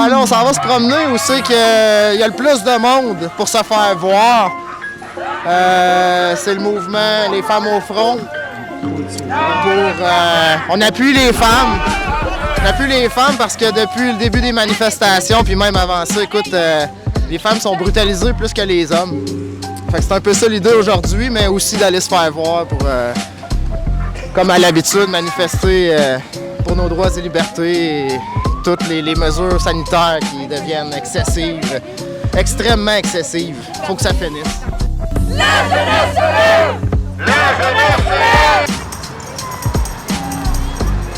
Ben là, on s'en va se promener où c'est qu'il y a le plus de monde pour se faire voir. C'est le mouvement Les Femmes au front. On appuie les femmes. On appuie les femmes parce que depuis le début des manifestations, puis même avant ça, écoute, les femmes sont brutalisées plus que les hommes. Fait que c'est un peu ça l'idée aujourd'hui, mais aussi d'aller se faire voir pour, comme à l'habitude, manifester pour nos droits et libertés et toutes les mesures sanitaires qui deviennent excessives, extrêmement excessives. Faut que ça finisse. La jeunesse se lève! La jeunesse se lève!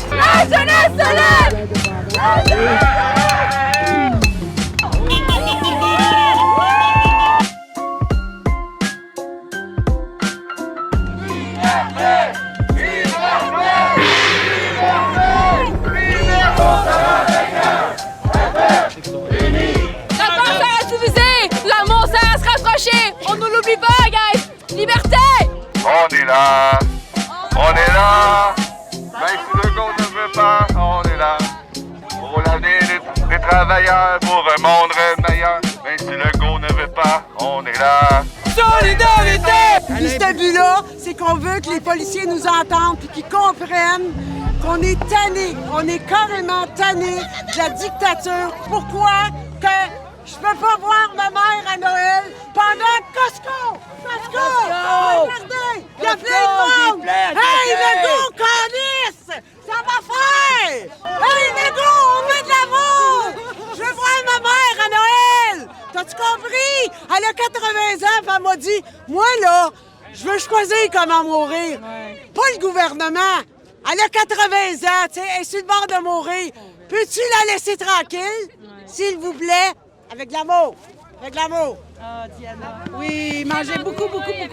La jeunesse se lève! La jeunesse se lève! On ne l'oublie pas, guys! Liberté! On est là! On est là! Même si le gars ne veut pas, on est là! Pour l'avenir des travailleurs, pour un monde meilleur. Même si le gars ne veut pas, on est là! Solidarité! Puis ce but-là, c'est qu'on veut que les policiers nous entendent et qu'ils comprennent qu'on est tannés, on est carrément tannés de la dictature. Pourquoi que je peux pas voir ma mère à Noël pendant Costco! Costco! Regardez! Il y a plein de monde! Hey, Legault, calisse! Ça va faire! Hey, Legault, on veut de l'amour! Je veux voir ma mère à Noël! T'as-tu compris? Elle a 80 ans, puis elle m'a dit, moi, là, je veux choisir comment mourir. Pas le gouvernement. Elle a 80 ans, tu sais, elle est sur le bord de mourir. Peux-tu la laisser tranquille, s'il vous plaît? Avec de l'amour. Avec de l'amour. Ah, Diana. Oui, mangez beaucoup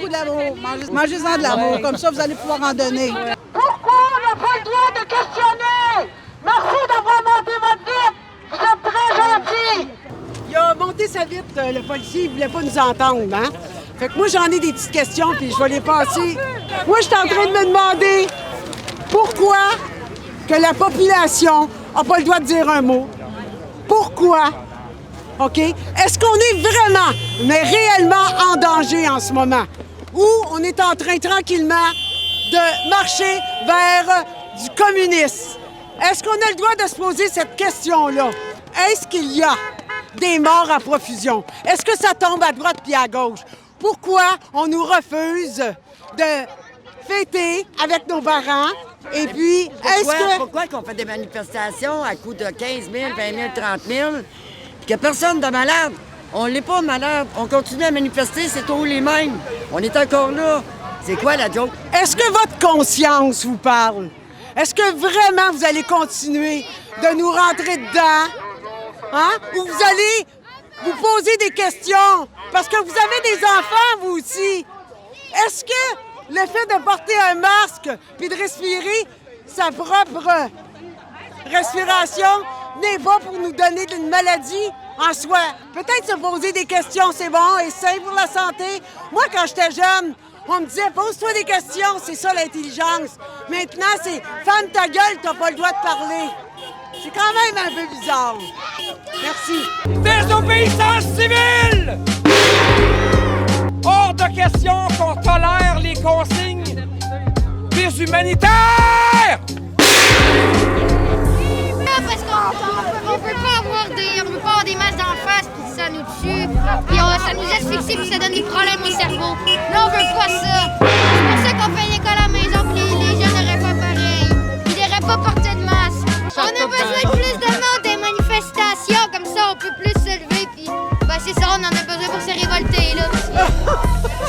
d'amour. Mangez-en de l'amour. Comme ça, vous allez pouvoir en donner. Pourquoi on n'a pas le droit de questionner? Merci d'avoir monté votre vitre. Vous êtes très gentils. Il a monté sa vitre, le policier. Il ne voulait pas nous entendre, hein? Fait que moi, j'en ai des petites questions, puis je vais les passer. Moi, je suis en train de me demander pourquoi que la population n'a pas le droit de dire un mot. Pourquoi? OK? Est-ce qu'on est vraiment, mais réellement en danger en ce moment? Ou on est en train tranquillement de marcher vers du communisme? Est-ce qu'on a le droit de se poser cette question-là? Est-ce qu'il y a des morts à profusion? Est-ce que ça tombe à droite puis à gauche? Pourquoi on nous refuse de fêter avec nos parents? Et puis, Pourquoi qu'on fait des manifestations à coût de 15 000, 20 000, 30 000? Qu'il n'y a personne de malade. On n'est pas malade. On continue à manifester, c'est tous les mêmes. On est encore là. C'est quoi la joke? Est-ce que votre conscience vous parle? Est-ce que vraiment vous allez continuer de nous rentrer dedans? Hein? Ou vous allez vous poser des questions? Parce que vous avez des enfants, vous aussi. Est-ce que le fait de porter un masque puis de respirer sa propre respiration n'est pas pour nous donner une maladie en soi? Peut-être se poser des questions, c'est bon et sain pour la santé. Moi, quand j'étais jeune, on me disait « Pose-toi des questions, c'est ça l'intelligence. » Maintenant, c'est « Ferme ta gueule, t'as pas le droit de parler. » C'est quand même un peu bizarre. Merci. Désobéissance civile! Hors de question qu'on tolère les consignes des humanitaires! Parce qu'on peut pas avoir des masques d'en face puis ça nous tue, puis ça nous asphyxie puis ça donne des problèmes au cerveau. Là, on veut pas ça. C'est pour ça qu'on fait l'école à la maison puis les jeunes n'auraient pas pareil. Ils n'auraient pas porté de masque. On a besoin de plus de monde des manifestations, comme ça on peut plus se lever puis ben, c'est ça, on en a besoin pour se révolter là.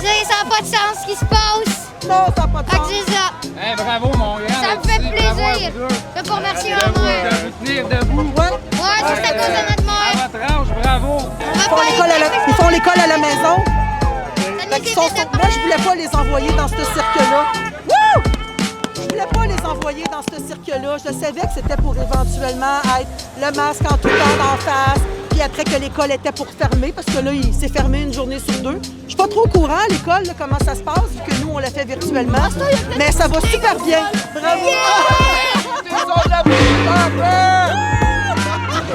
Ça n'a pas de sens ce qui se passe. Non, ça n'a pas de sens. C'est ça. Hey, bravo mon grand. Ça me fait plaisir. Je peux remercier ma mère. De tenir debout. Ouais, c'est à cause de notre À mère. votre âge, bravo. Ils font l'école à la maison. Ça nous évite de Moi, je voulais pas les envoyer dans ce cirque-là. Wouh! Je voulais pas les envoyer dans ce cirque-là. Je savais que c'était pour éventuellement être le masque en tout temps d'en face. Puis après que l'école était pour fermer, parce que là, il s'est fermé une journée sur deux. Je suis pas trop au courant à l'école, là, comment ça se passe, vu que nous, on l'a fait virtuellement. Mais ça va super bien. Bravo!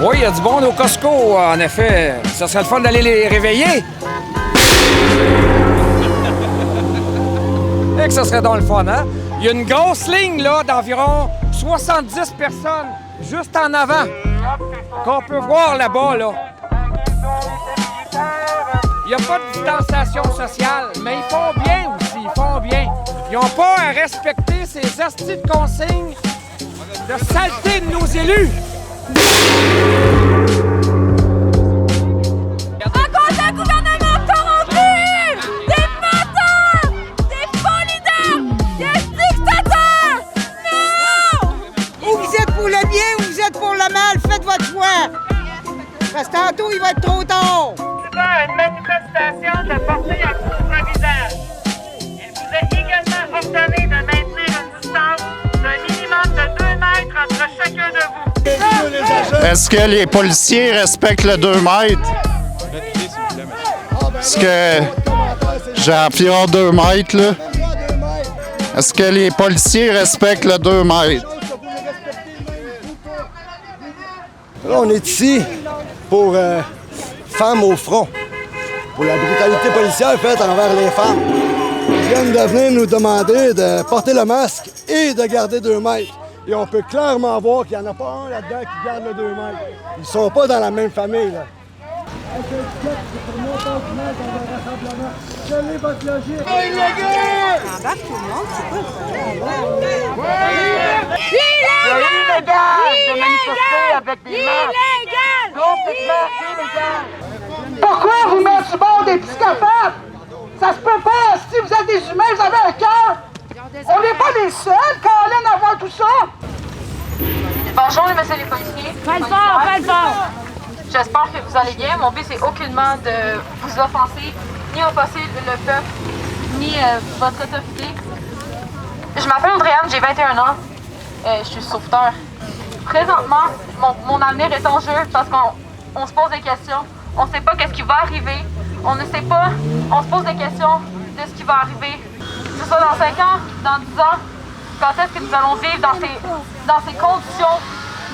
Oui, il y a du monde au Costco, en effet. Ça serait le fun d'aller les réveiller. Et que ça serait donc le fun, hein? Il y a une grosse ligne, là, d'environ 70 personnes, juste en avant, qu'on peut voir là-bas, là. Il n'y a pas de distanciation sociale, mais ils font bien aussi, ils font bien. Ils n'ont pas à respecter ces astis de consignes de saleté de nos élus. À cause d'un gouvernement corrompu, des menteurs, des faux leaders, des dictateurs! Non! Ou vous êtes pour le bien ou vous êtes pour le mal, faites votre choix. Parce que tantôt, il va être trop tard. C'est pas une manifestation de porter un couvre-visage. Il vous est également ordonné de maintenir une distance d'un minimum de 2 mètres entre chacun de vous. Est-ce que les policiers respectent le 2 mètres? Est-ce que j'ai environ 2 mètres, là? Est-ce que les policiers respectent le 2 mètres? Là, on est ici pour Femmes au front, pour la brutalité policière faite envers les femmes. Ils viennent de venir nous demander de porter le masque et de garder 2 mètres. Et on peut clairement voir qu'il n'y en a pas un là-dedans qui garde le 2 mètres. Ils ne sont pas dans la même famille, là. Pourquoi vous mettez du bord des psychopathes? Ça se peut pas. Si vous êtes des humains, vous avez un cœur. On n'est pas les seuls, Colin, à voir tout ça. Bonjour, messieurs les policiers. Pas le fort, pas le fort. J'espère que vous allez bien. Mon but, c'est aucunement de vous offenser, ni offenser le peuple, ni votre autorité. Je m'appelle Andréane, j'ai 21 ans. Je suis sauveteur. Présentement, mon avenir est en jeu parce qu'on se pose des questions. On ne sait pas qu'est-ce qui va arriver. On ne sait pas. On se pose des questions de ce qui va arriver. Que ce soit dans 5 ans, dans 10 ans, quand est-ce que nous allons vivre dans ces conditions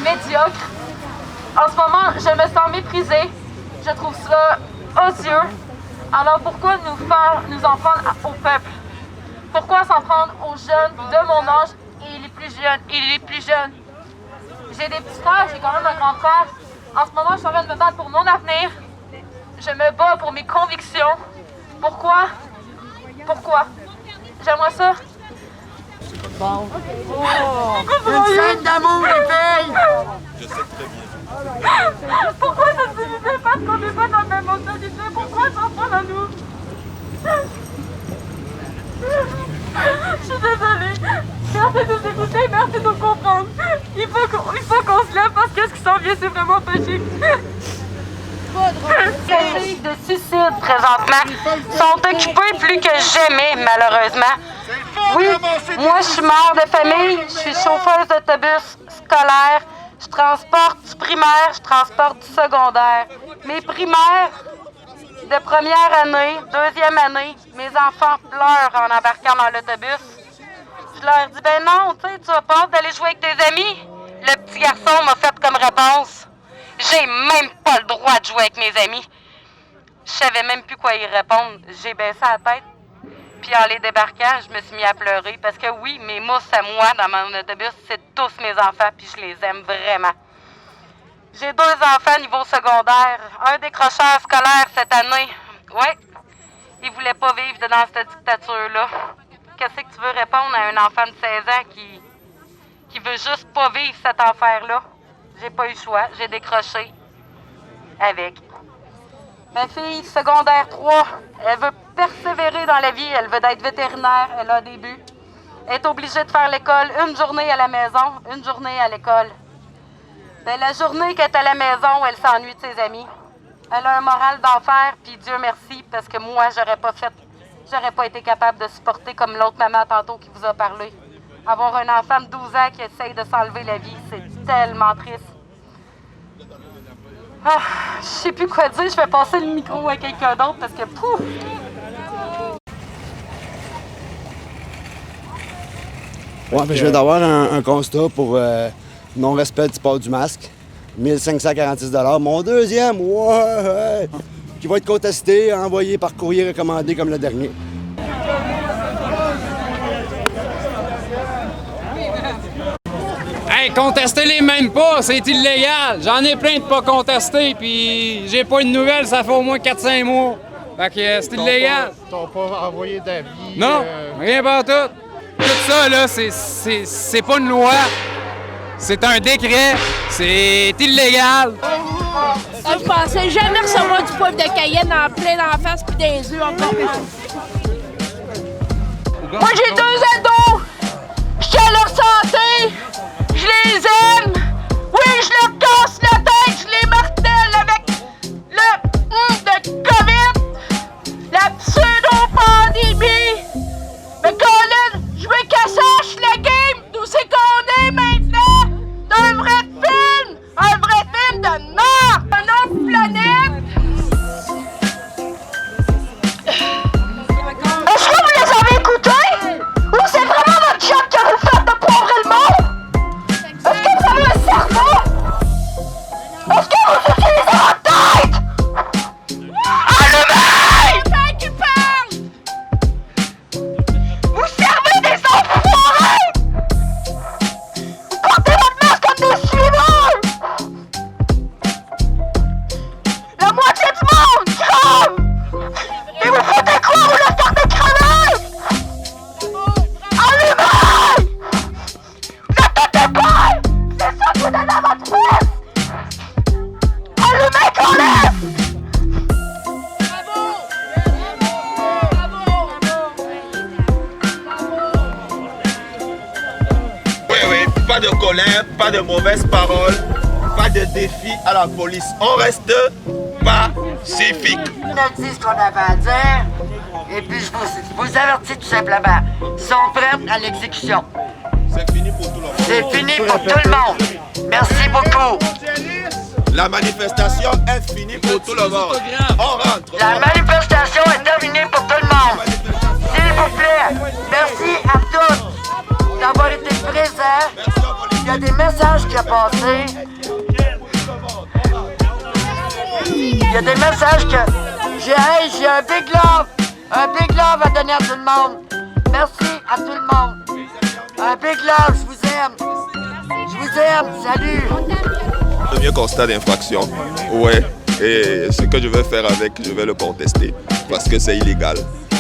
médiocres. En ce moment, je me sens méprisée. Je trouve cela odieux. Alors pourquoi nous en prendre au peuple? Pourquoi s'en prendre aux jeunes de mon âge et les plus jeunes? J'ai des petits frères, j'ai quand même un grand frère. En ce moment, je suis en train de me battre pour mon avenir. Je me bats pour mes convictions. Pourquoi? J'aimerais ça. Bon. Une scène d'amour, les filles! Je sais très bien. Pourquoi ça se divisait parce qu'on n'est pas dans la même mentalité? Pourquoi s'en prendre à nous? Je suis désolée. Merci de nous écouter, merci de nous comprendre. Il faut qu'on se lève parce que ce qui s'en vient, c'est vraiment pas chic. Les filles de suicide présentement sont occupées plus que jamais, malheureusement. Oui, moi je suis mère de famille, je suis chauffeuse d'autobus scolaire, je transporte du primaire, je transporte du secondaire. Mes primaires de première année, deuxième année, mes enfants pleurent en embarquant dans l'autobus. Je leur dis, ben non, tu vas pas hâte d'aller jouer avec tes amis? Le petit garçon m'a fait comme réponse, j'ai même pas le droit de jouer avec mes amis. Je savais même plus quoi y répondre. J'ai baissé la tête. Puis en les débarquant, je me suis mis à pleurer. Parce que oui, mes mousses à moi dans mon autobus, c'est tous mes enfants. Puis je les aime vraiment. J'ai 2 enfants niveau secondaire. Un décrocheur scolaire cette année. Ouais, il voulait pas vivre dans cette dictature-là. Qu'est-ce que tu veux répondre à un enfant de 16 ans qui veut juste pas vivre cet enfer-là? J'ai pas eu le choix. J'ai décroché avec. Ma fille, secondaire 3, elle veut persévérer dans la vie, elle veut être vétérinaire, elle a des buts. Elle est obligée de faire l'école, une journée à la maison, une journée à l'école. Ben, la journée qu'elle est à la maison, elle s'ennuie de ses amis. Elle a un moral d'enfer, puis Dieu merci, parce que moi, j'aurais pas été capable de supporter comme l'autre maman tantôt qui vous a parlé. Avoir un enfant de 12 ans qui essaye de s'enlever la vie, c'est tellement triste. Ah, je sais plus quoi dire, je vais passer le micro à quelqu'un d'autre parce que pouf! Ouais, je viens d'avoir un constat pour non-respect du port du masque. 1546 $. Mon deuxième, ouais, qui va être contesté, envoyé par courrier recommandé comme le dernier. Hey, contestez-les même pas, c'est illégal. J'en ai plein de pas contestés, puis j'ai pas une nouvelle, ça fait au moins 4-5 mois. Fait que c'est illégal. T'as pas envoyé d'avis? Non, rien pas tout. Tout ça, là, c'est pas une loi. C'est un décret. C'est illégal. Je pensais jamais recevoir du poivre de Cayenne en plein en face puis des œufs encore plus. Moi, j'ai 2 ados. Je tiens à leur santé. Je les aime. Oui, je leur casse la tête. Je les martèle avec le de COVID. La pseudo-pandémie. Mais Colin, je veux qu'elle sache la game d'où c'est qu'on est maintenant. D'un vrai film. Un vrai film de merde. Une autre planète. Est-ce que vous les avez écoutés? Ou c'est vraiment votre job que vous faites de poivrer le monde? Est-ce que vous avez un cerveau? Est-ce que vous utilisez votre tête? Allumez! C'est toi qui parle! Vous servez des enfoirés! Vous portez votre masque comme des suiveurs! La moitié du monde crame! Et vous foutez quoi? Vous le sortez crever! Allumez! Ne tentez pas! C'est ça que vous donnez à votre fils! Allumez qu'on laisse! Oui, pas de colère, pas de mauvaises paroles, pas de défi à la police. On reste pacifique. On a dit ce qu'on avait à dire, et puis je vous avertis tout simplement. Ils sont prêts à l'exécution. C'est fini pour tout le monde. C'est fini pour tout le monde. Merci beaucoup. La manifestation est finie pour tout le monde. On rentre. La manifestation est terminée pour tout le monde. S'il vous plaît, merci à tous d'avoir été présents. Il y a des messages qui ont passé. Il y a des messages que j'ai un big love. Un big love à donner à tout le monde. Merci à tout le monde. Un big love, je vous aime. Je vous aime, salut. Premier constat d'infraction, ouais. Et ce que je vais faire avec, je vais le contester parce que c'est illégal.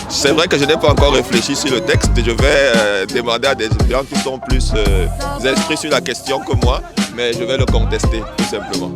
C'est vrai que je n'ai pas encore réfléchi sur le texte. Je vais demander à des gens qui sont plus instruits sur la question que moi, mais je vais le contester tout simplement.